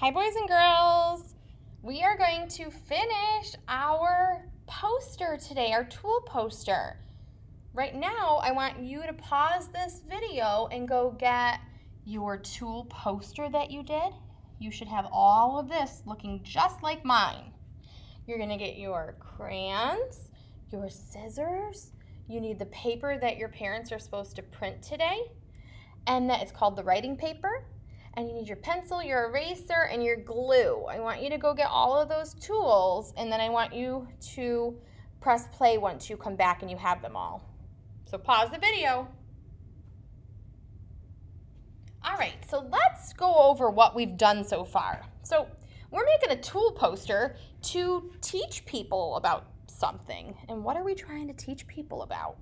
Hi, boys and girls. We are going to finish our poster today, our tool poster. Right now, I want you to pause this video and go get your tool poster that you did. You should have all of this looking just like mine. You're going to get your crayons, your scissors. You need the paper that your parents are supposed to print today, and that it's called the writing paper. And you need your pencil, your eraser, and your glue. I want you to go get all of those tools, and then I want you to press play once you come back and you have them all. So pause the video. All right, so let's go over what we've done so far. So we're making a tool poster to teach people about something. And what are we trying to teach people about?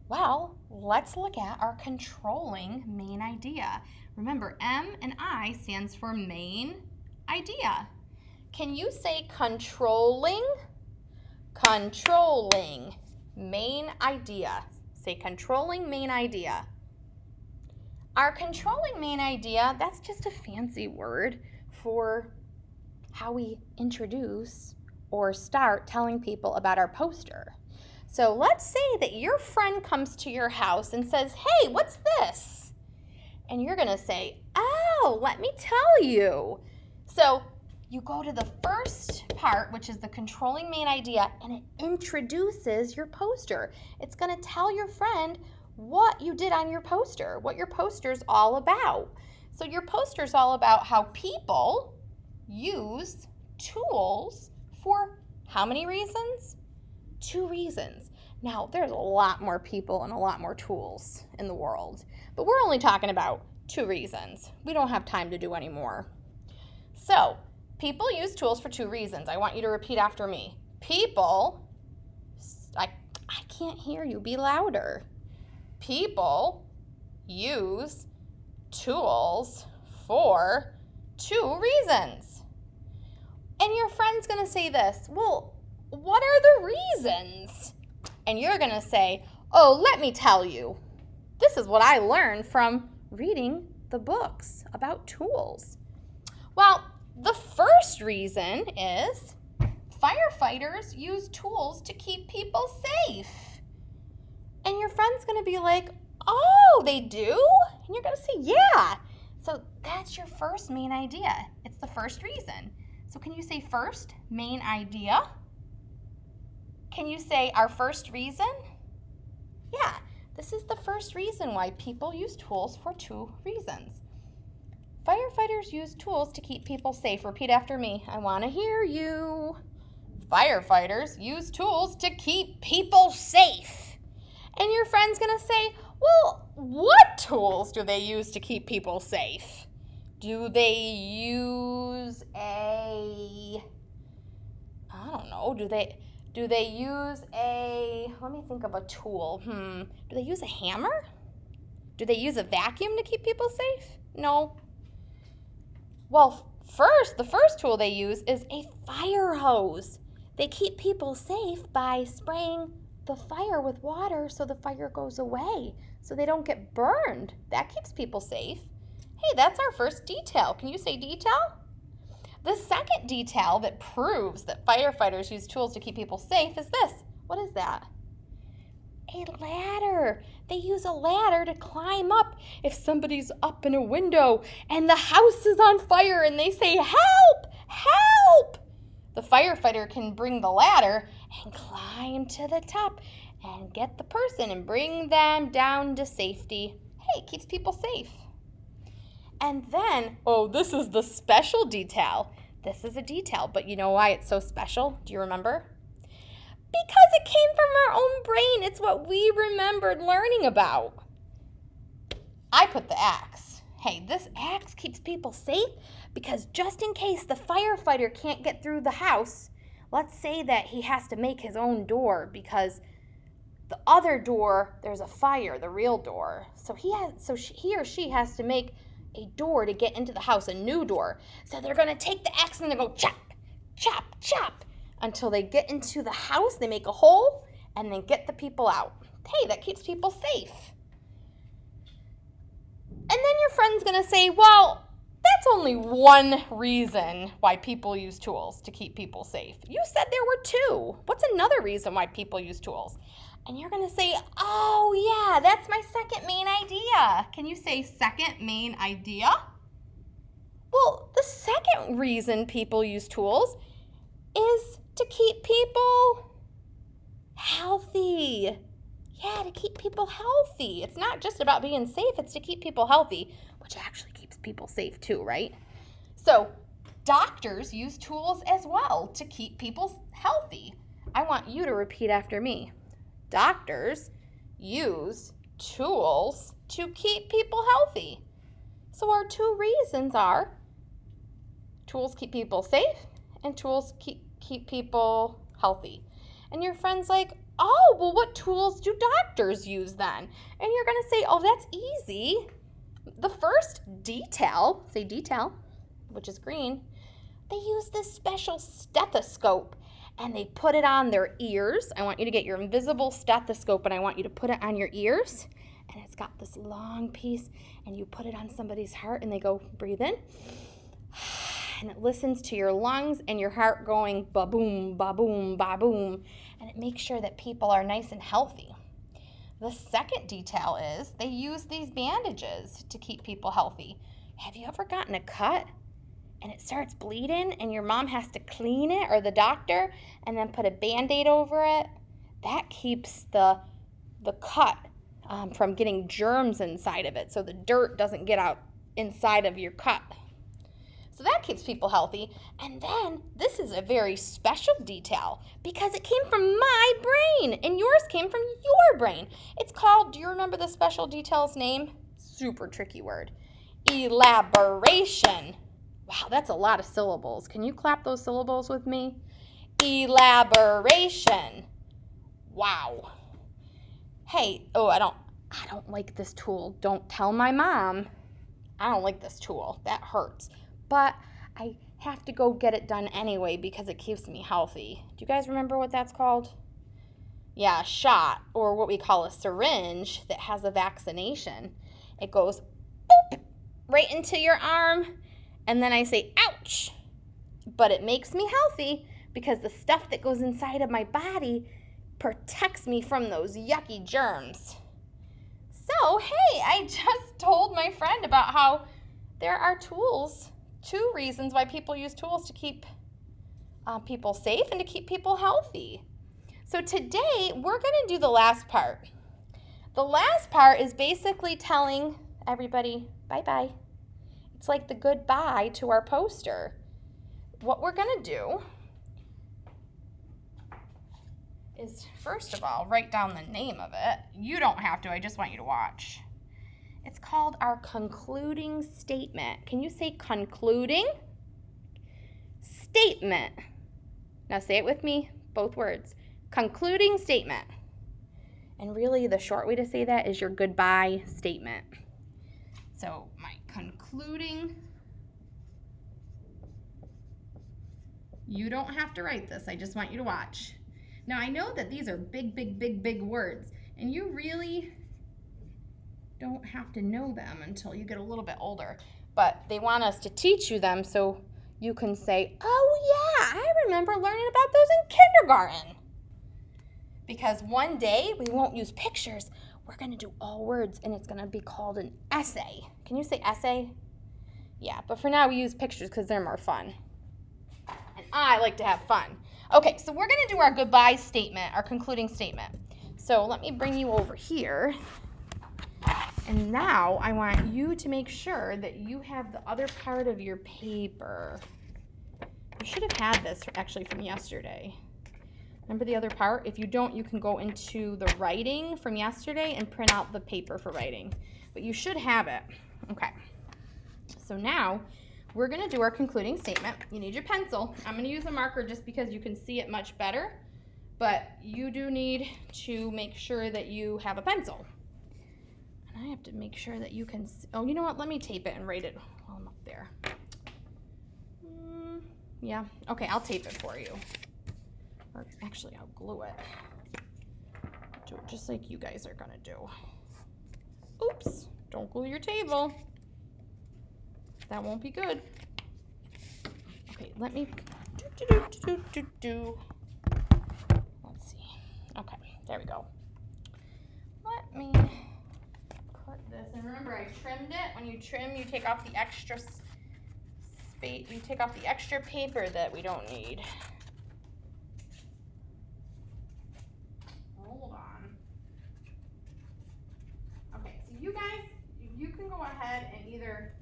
Well, let's look at our controlling main idea. Remember, M and I stands for main idea. Can you say controlling? Controlling main idea. Say controlling main idea. Our controlling main idea, that's just a fancy word for how we introduce or start telling people about our poster. So let's say that your friend comes to your house and says, "Hey, what's this?" And you're going to say, "Oh, let me tell you." So you go to the first part, which is the controlling main idea, and it introduces your poster. It's going to tell your friend what you did on your poster, what your poster's all about. So your poster's all about how people use tools for how many reasons? 2 reasons. Now, there's a lot more people and a lot more tools in the world, but we're only talking about 2 reasons. We don't have time to do any more. So, people use tools for 2 reasons. I want you to repeat after me. People, I can't hear you. Be louder. People use tools for 2 reasons. And your friend's going to say this, "Well, what are the reasons?" And you're going to say, "Oh, let me tell you. This is what I learned from reading the books about tools." Well, the first reason is firefighters use tools to keep people safe. And your friend's going to be like, "Oh, they do?" And you're going to say, "Yeah." So that's your first main idea. It's the first reason. So can you say first main idea? Can you say our first reason? Yeah, this is the first reason why people use tools for 2 reasons. Firefighters use tools to keep people safe. Repeat after me. I want to hear you. Firefighters use tools to keep people safe. And your friend's going to say, "Well, what tools do they use to keep people safe? Do they use I don't know, do they use let me think of a tool. Do they use a hammer? Do they use a vacuum to keep people safe? No. Well, the first tool they use is a fire hose. They keep people safe by spraying the fire with water so the fire goes away, so they don't get burned. That keeps people safe. Hey, that's our first detail. Can you say detail? The second detail that proves that firefighters use tools to keep people safe is this. What is that? A ladder. They use a ladder to climb up if somebody's up in a window and the house is on fire and they say, "Help! Help!" The firefighter can bring the ladder and climb to the top and get the person and bring them down to safety. Hey, it keeps people safe. And then, this is the special detail. This is a detail, but you know why it's so special? Do you remember? Because it came from our own brain. It's what we remembered learning about. I put the axe. Hey, this axe keeps people safe because just in case the firefighter can't get through the house, let's say that he has to make his own door because the other door, there's a fire, the real door. So he or she has to make a door to get into the house, a new door. So they're going to take the axe and they go chop, chop, chop until they get into the house. They make a hole and then get the people out. Hey, that keeps people safe. And then your friend's going to say, "Well, That's only one reason why people use tools, to keep people safe. You said there were two. What's another reason why people use tools? And you're going to say, oh yeah, that's my second main idea. Can you say second main idea? Well, the second reason people use tools is to keep people healthy. Yeah, to keep people healthy. It's not just about being safe, it's to keep people healthy, which actually keeps people safe too, right? So, doctors use tools as well to keep people healthy. I want you to repeat after me. Doctors use tools to keep people healthy. So our two reasons are tools keep people safe and tools keep people healthy. And your friend's like, oh, well, what tools do doctors use then? And you're going to say, oh, that's easy. The first detail, say detail, which is green, they use this special stethoscope and they put it on their ears. I want you to get your invisible stethoscope and I want you to put it on your ears. And it's got this long piece and you put it on somebody's heart and they go, breathe in. And it listens to your lungs and your heart going ba-boom, ba-boom, ba-boom. And it makes sure that people are nice and healthy. The second detail is they use these bandages to keep people healthy. Have you ever gotten a cut and it starts bleeding and your mom has to clean it, or the doctor, and then put a Band-Aid over it? That keeps the cut from getting germs inside of it, so the dirt doesn't get out inside of your cut. So that keeps people healthy. And then this is a very special detail because it came from my brain and yours came from your brain. It's called, do you remember the special detail's name? Super tricky word. Elaboration. Wow, that's a lot of syllables. Can you clap those syllables with me? Elaboration. Wow. Hey, oh, I don't like this tool. Don't tell my mom. I don't like this tool. That hurts. But I have to go get it done anyway because it keeps me healthy. Do you guys remember what that's called? Yeah, a shot, or what we call a syringe that has a vaccination. It goes boop, right into your arm, and then I say, ouch. But it makes me healthy because the stuff that goes inside of my body protects me from those yucky germs. So, hey, I just told my friend about how there are tools. Two reasons why people use tools: to keep people safe and to keep people healthy. So today we're going to do the last part. The last part is basically telling everybody bye-bye. It's like the goodbye to our poster. What we're going to do is, first of all, write down the name of it. You don't have to. I just want you to watch. It's called our concluding statement. Can you say concluding statement? Now say it with me, both words. Concluding statement. And really the short way to say that is your goodbye statement. So my concluding, you don't have to write this. I just want you to watch. Now I know that these are big words, and you really don't have to know them until you get a little bit older, but they want us to teach you them so you can say, oh yeah, I remember learning about those in kindergarten. Because one day we won't use pictures, we're going to do all words, and it's going to be called an essay. Can you say essay? Yeah, but for now we use pictures because they're more fun. And I like to have fun. Okay, so we're going to do our goodbye statement, our concluding statement. So let me bring you over here. And now I want you to make sure that you have the other part of your paper. You should have had this actually from yesterday. Remember the other part? If you don't, you can go into the writing from yesterday and print out the paper for writing. But you should have it. Okay. So now we're going to do our concluding statement. You need your pencil. I'm going to use a marker just because you can see it much better. But you do need to make sure that you have a pencil. I have to make sure that you can see. Oh, you know what? Let me tape it and write it while I'm up there. Yeah. Okay, I'll tape it for you. Or actually, I'll glue it. Do it just like you guys are going to do. Oops. Don't glue your table. That won't be good. Okay, let me Let's see. Okay, there we go. Let me put this, and remember I trimmed it. When you trim, you take off the extra space, you take off the extra paper that we don't need. Hold on. Okay, so you guys, you can go ahead and either,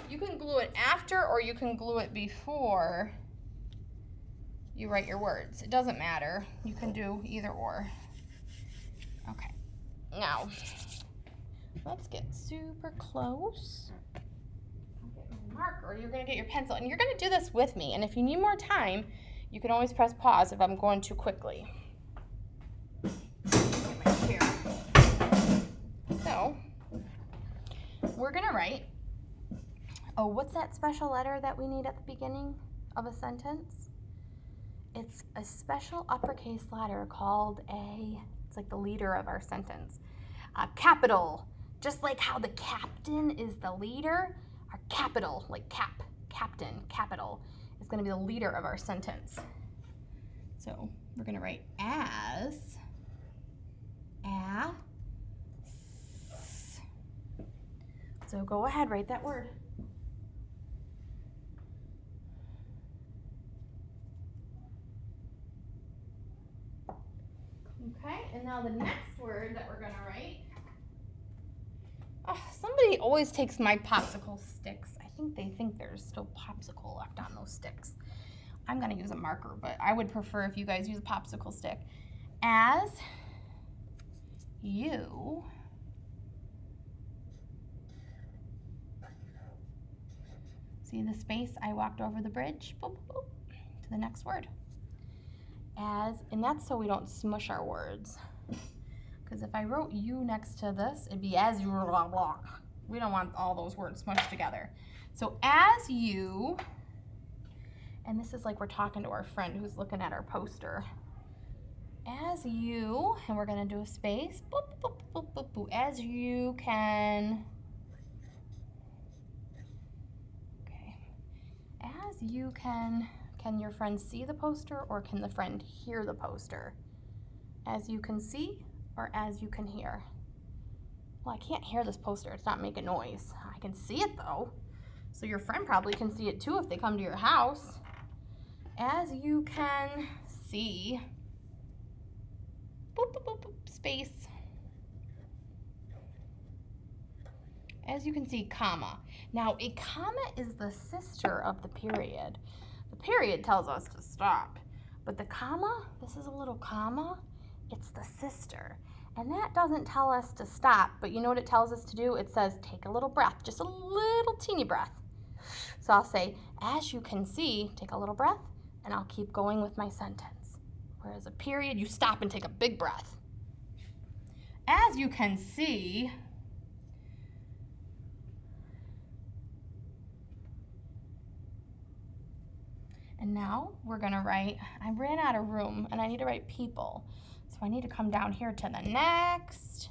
you can glue it after or you can glue it before you write your words. It doesn't matter. You can do either or. Okay, now let's get super close. I'll get my marker. You're going to get your pencil, and you're going to do this with me. And if you need more time, you can always press pause if I'm going too quickly. Get my chair. So we're going to write, oh, what's that special letter that we need at the beginning of a sentence? It's a special uppercase letter called it's like the leader of our sentence. Capital, just like how the captain is the leader, our capital, like captain, capital, is going to be the leader of our sentence. So we're going to write as, so go ahead, write that word. Okay, and now the next word that we're going to write. Oh, somebody always takes my popsicle sticks. I think they think there's still popsicle left on those sticks. I'm going to use a marker, but I would prefer if you guys use a popsicle stick. As you see the space I walked over the bridge, boop, boop, to the next word. And that's so we don't smush our words. Because if I wrote you next to this, it'd be as you blah blah. We don't want all those words smushed together. So as you, and this is like we're talking to our friend who's looking at our poster. As you, and we're gonna do a space, boop, boop, boop, boop, boop, as you can, okay, as you can your friend see the poster or can the friend hear the poster? As you can see or as you can hear? Well, I can't hear this poster, it's not making noise. I can see it though. So your friend probably can see it too if they come to your house. As you can see, boop, boop, boop, boop, space. As you can see, comma. Now, a comma is the sister of the period. The period tells us to stop, but the comma, this is a little comma, it's the sister. And that doesn't tell us to stop, but you know what it tells us to do? It says take a little breath, just a little teeny breath. So I'll say, as you can see, take a little breath, and I'll keep going with my sentence. Whereas a period, you stop and take a big breath. As you can see, and now we're gonna write, I ran out of room and I need to write people. So I need to come down here to the next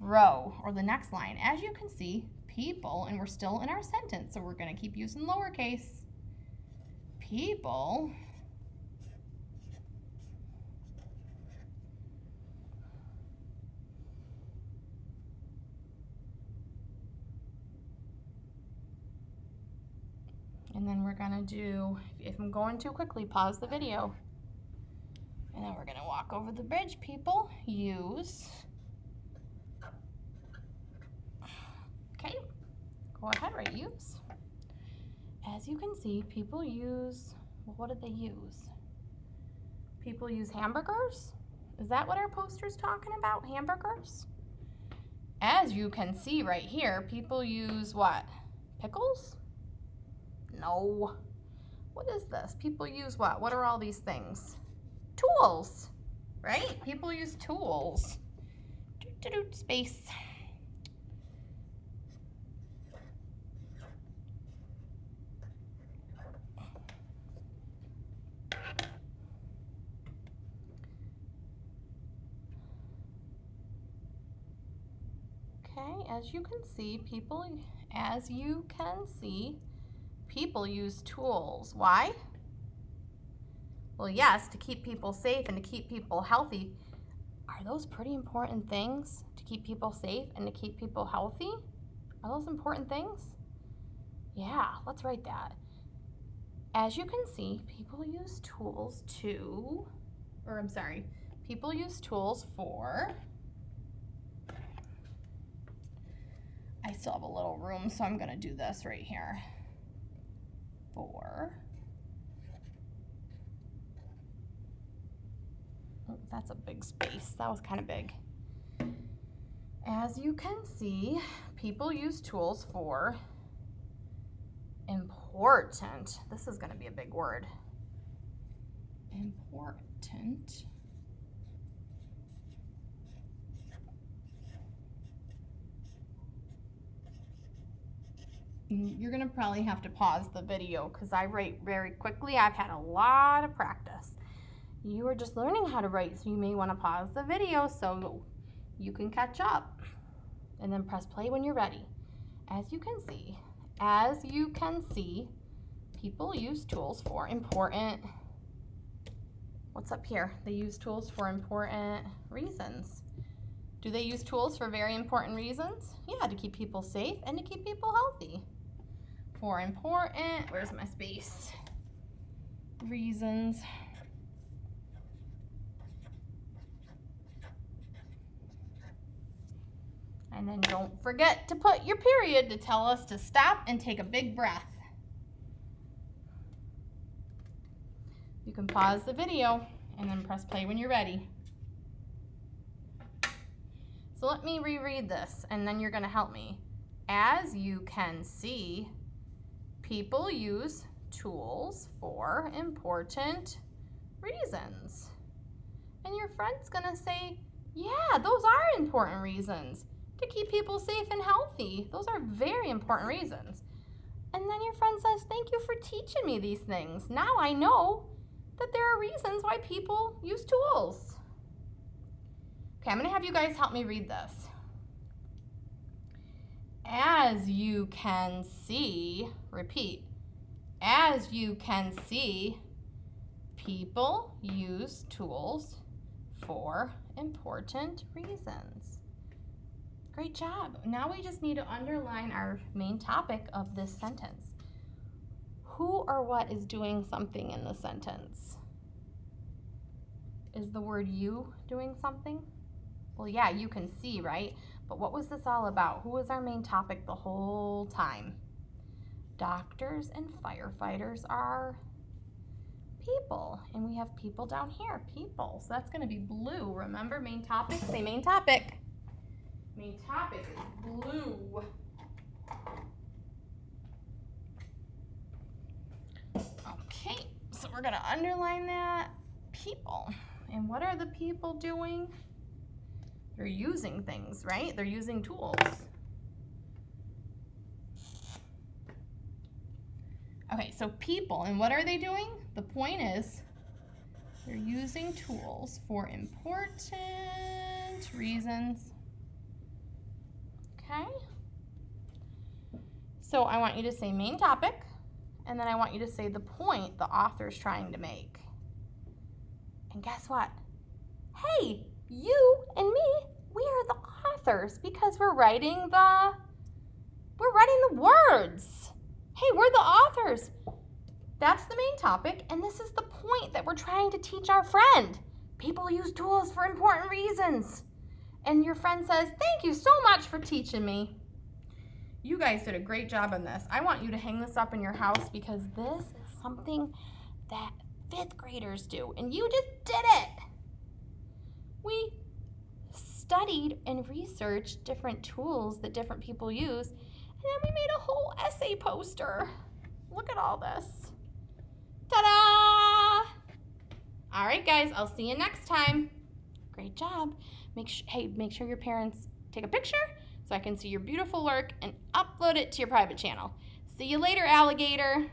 row or the next line. As you can see, people, and we're still in our sentence, so we're gonna keep using lowercase. People and then we're gonna do, if I'm going too quickly, pause the video. And then we're gonna walk over the bridge. People use, okay, go ahead, write use. As you can see, people use, well, what did they use? People use hamburgers? Is that what our poster's talking about, hamburgers? As you can see right here, people use what? Pickles? No. What is this? People use what? What are all these things? Tools, right? People use tools. Space. Okay, as you can see, people, As you can see, people use tools. Why? Well, yes, to keep people safe and to keep people healthy. Are those pretty important things? To keep people safe and to keep people healthy? Are those important things? Yeah, let's write that. As you can see, people use tools people use tools for, I still have a little room, so I'm gonna do this right here. For, oh, that's a big space. That was kind of big. As you can see, people use tools for important. This is gonna be a big word. Important. You're gonna probably have to pause the video because I write very quickly. I've had a lot of practice. You are just learning how to write, so you may want to pause the video so you can catch up. And then press play when you're ready. As you can see, people use tools for important, what's up here? They use tools for important reasons. Do they use tools for very important reasons? Yeah, to keep people safe and to keep people healthy. For important, where's my space? Reasons. And then don't forget to put your period to tell us to stop and take a big breath. You can pause the video and then press play when you're ready. So let me reread this and then you're gonna help me. As you can see, people use tools for important reasons. And your friend's gonna say, yeah, those are important reasons. To keep people safe and healthy. Those are very important reasons. And then your friend says, thank you for teaching me these things. Now I know that there are reasons why people use tools. Okay, I'm gonna have you guys help me read this. As you can see, repeat. As you can see, people use tools for important reasons. Great job. Now we just need to underline our main topic of this sentence. Who or what is doing something in the sentence? Is the word you doing something? Well, yeah, you can see, right? But what was this all about? Who was our main topic the whole time? Doctors and firefighters are people. And we have people down here, people. So that's going to be blue. Remember, main topic? Say main topic. Main topic is blue. Okay, so we're going to underline that. People. And what are the people doing? They're using things, right? They're using tools. Okay, so people, and what are they doing? The point is, they're using tools for important reasons. Okay? So I want you to say main topic, and then I want you to say the point the author's trying to make. And guess what? Hey, you and me, we are the authors because we're writing the words. Hey, we're the authors. That's the main topic, and this is the point that we're trying to teach our friend. People use tools for important reasons. And your friend says, thank you so much for teaching me. You guys did a great job on this. I want you to hang this up in your house because this is something that 5th graders do, and you just did it. We studied and researched different tools that different people use, and then we made a whole essay poster. Look at all this. Ta-da! All right, guys, I'll see you next time. Great job. Make sure your parents take a picture so I can see your beautiful work and upload it to your private channel. See you later, alligator.